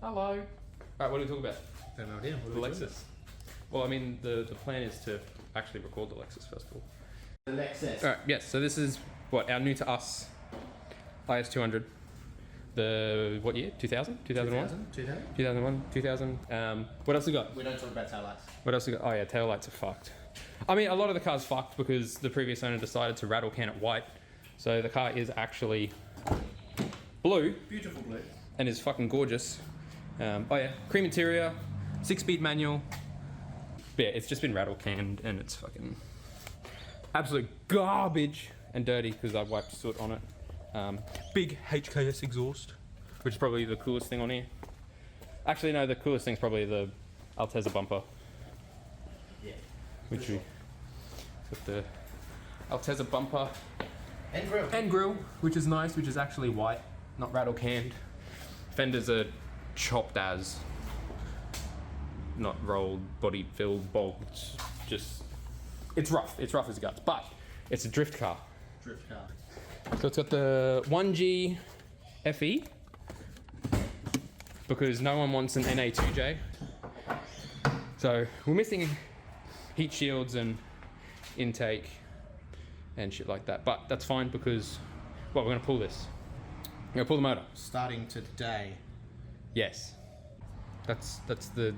Hello. Alright, what do we talk about? Don't know idea. The Lexus. Well, I mean, the plan is to actually record the Lexus first of all. The Lexus. Alright, yes, so this is what, our new to us IS200. The, what year? 2000? 2001? 2001, 2000. What else we got? We don't talk about taillights. What else we got? Oh yeah, taillights are fucked. I mean, a lot of the car's fucked because the previous owner decided to rattle can it white. So the car is actually blue. Beautiful blue. And is fucking gorgeous. Oh yeah, cream interior, 6-speed manual. But yeah, it's just been rattle canned and it's fucking absolute garbage and dirty because I wiped soot on it. Big HKS exhaust, which is probably the coolest thing on here. Actually, no, the coolest thing's probably the Altezza bumper. Yeah. Which we got the Altezza bumper. And grill. And grill, which is nice, which is actually white, not rattle canned. Fenders are chopped as, not rolled, body filled, bolts. Just, it's rough as guts, but it's a drift car. Drift car. So it's got the 1G FE, because no one wants an NA2J. So we're missing heat shields and intake and shit like that, but that's fine because, well, we're gonna pull this. We're gonna pull the motor. Starting today. Yes. That's the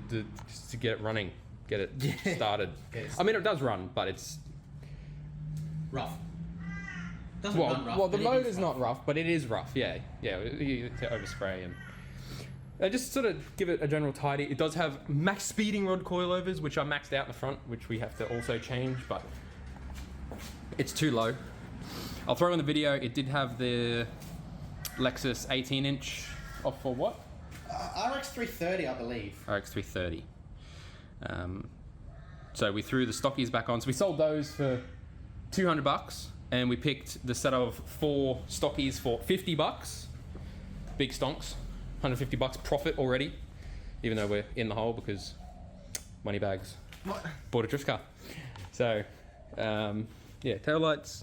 just to get it running, get it started. I mean, it does run, but it's rough. Doesn't run rough. Well, the motor's not rough, but it is rough. Yeah, you overspray and just sort of give it a general tidy. It does have max speeding rod coilovers, which are maxed out in the front, which we have to also change, but it's too low. I'll throw in the video. It did have the Lexus 18-inch off for what? RX 330, I believe. RX 330. So we threw the stockies back on. So we sold those for $200, and we picked the set of 4 stockies for $50. Big stonks. $150 profit already, even though we're in the hole because money bags. What? Bought a drift car. So, yeah, taillights,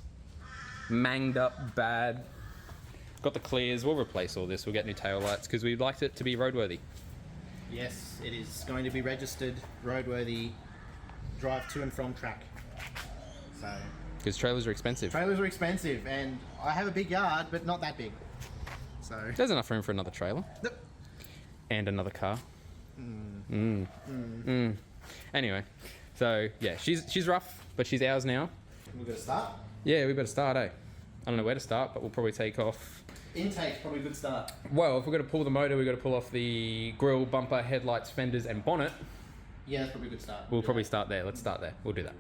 manged up, bad. Got the clears, we'll replace all this, we'll get new taillights because we'd like it to be roadworthy. Yes, it is going to be registered, roadworthy, drive to and from track. So. Because trailers are expensive. Trailers are expensive, and I have a big yard, but not that big. So. There's enough room for another trailer. Yep. And another car. Anyway, so yeah, she's rough, but she's ours now. We're gonna start? Yeah, we better start, eh? I don't know where to start, but we'll probably take off. Intake's probably a good start. Well, if we're going to pull the motor, we've got to pull off the grille, bumper, headlights, fenders, and bonnet. Yeah, that's probably a good start. We'll probably start there. Let's start there. We'll do that.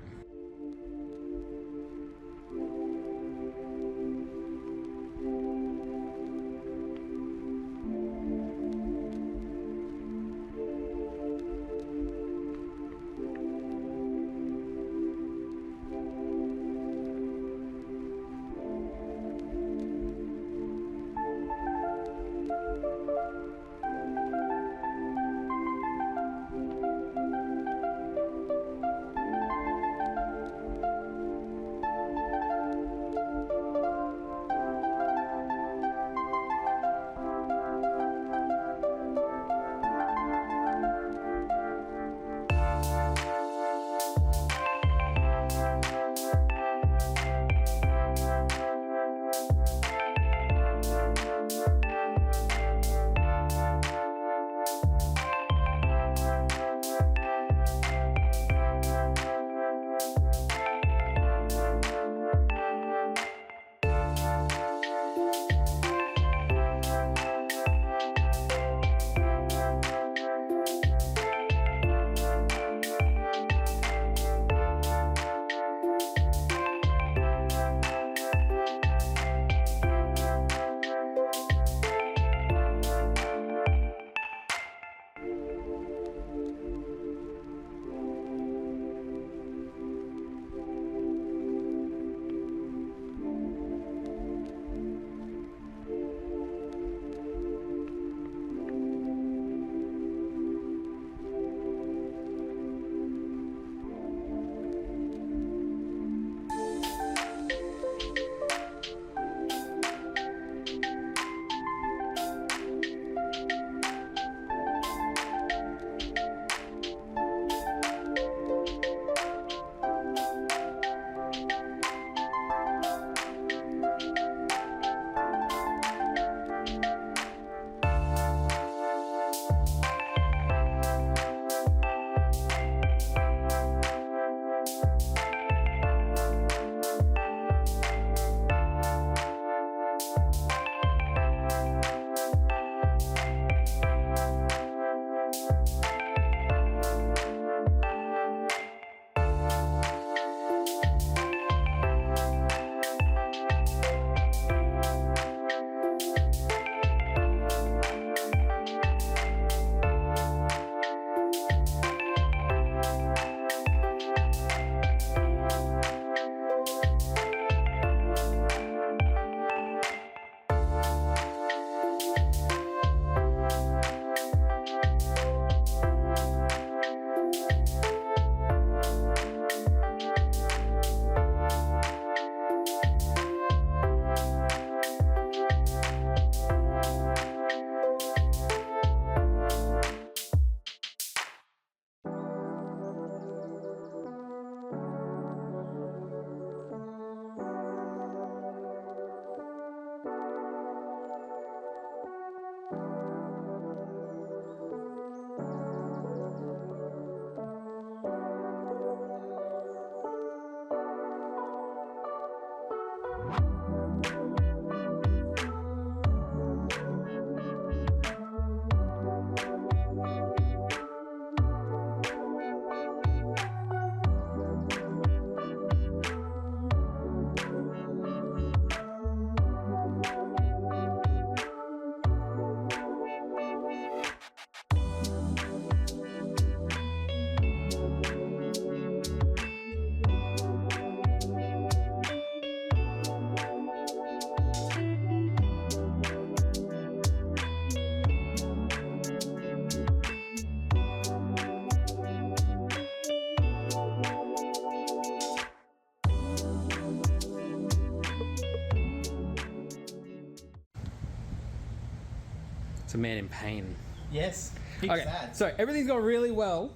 It's a man in pain. Yes. Okay, so everything's gone really well.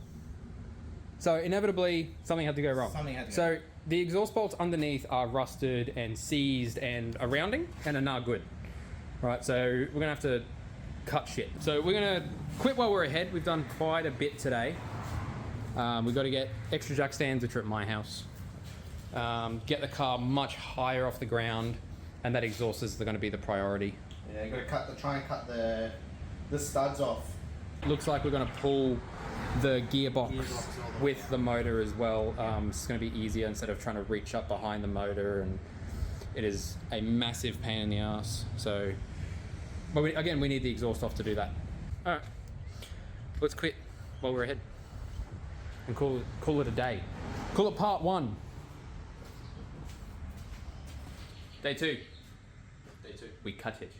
So inevitably, something had to go wrong. Something had to go So the exhaust bolts underneath are rusted and seized and are rounding and are not good. Right, so we're gonna have to cut shit. So we're gonna quit while we're ahead. We've done quite a bit today. We've got to get extra jack stands, which are at my house. Get the car much higher off the ground, and that exhaust is going to be the priority. Yeah, you got to try and cut the studs off. Looks like we're going to pull the gearbox with the motor as well. It's going to be easier instead of trying to reach up behind the motor, and it is a massive pain in the ass. So, but again, we need the exhaust off to do that. All right, let's quit while we're ahead and call it a day. Call it part 1. Day 2. Day 2. We cut it.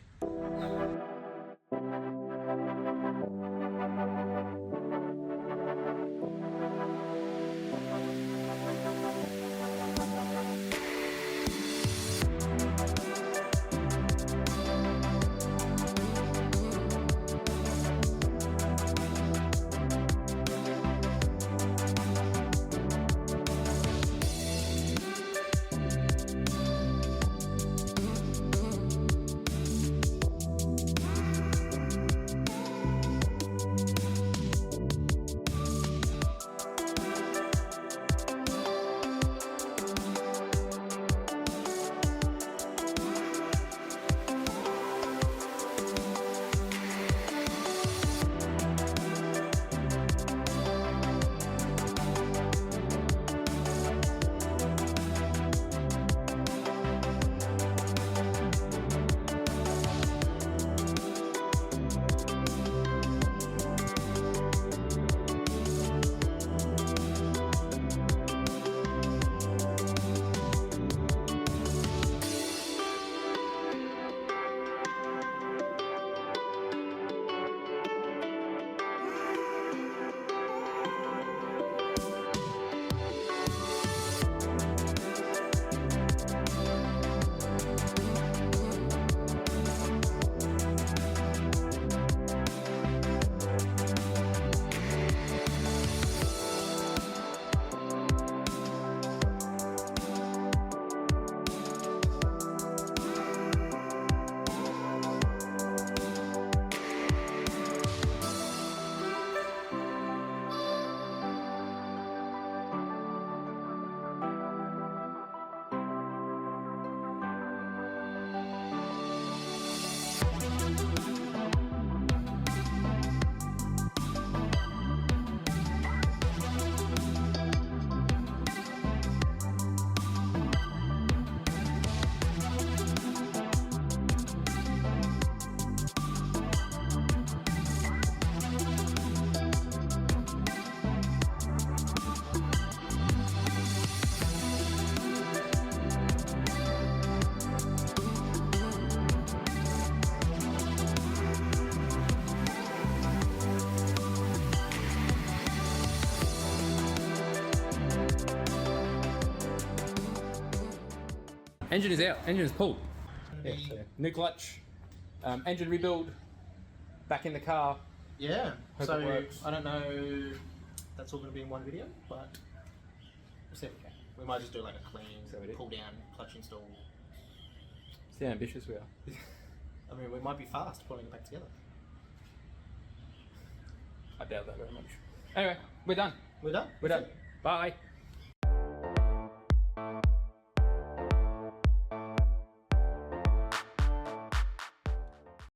Engine is out. Engine is pulled. Yeah, so new clutch. Engine rebuild. Back in the car. Yeah. Hope So it works. I don't know. If that's all going to be in one video, but we'll see if we can. We might just do like a clean pull down, clutch install. See how ambitious we are. I mean, we might be fast pulling it back together. I doubt that very much. Anyway, we're done. We're done. We're done. Bye.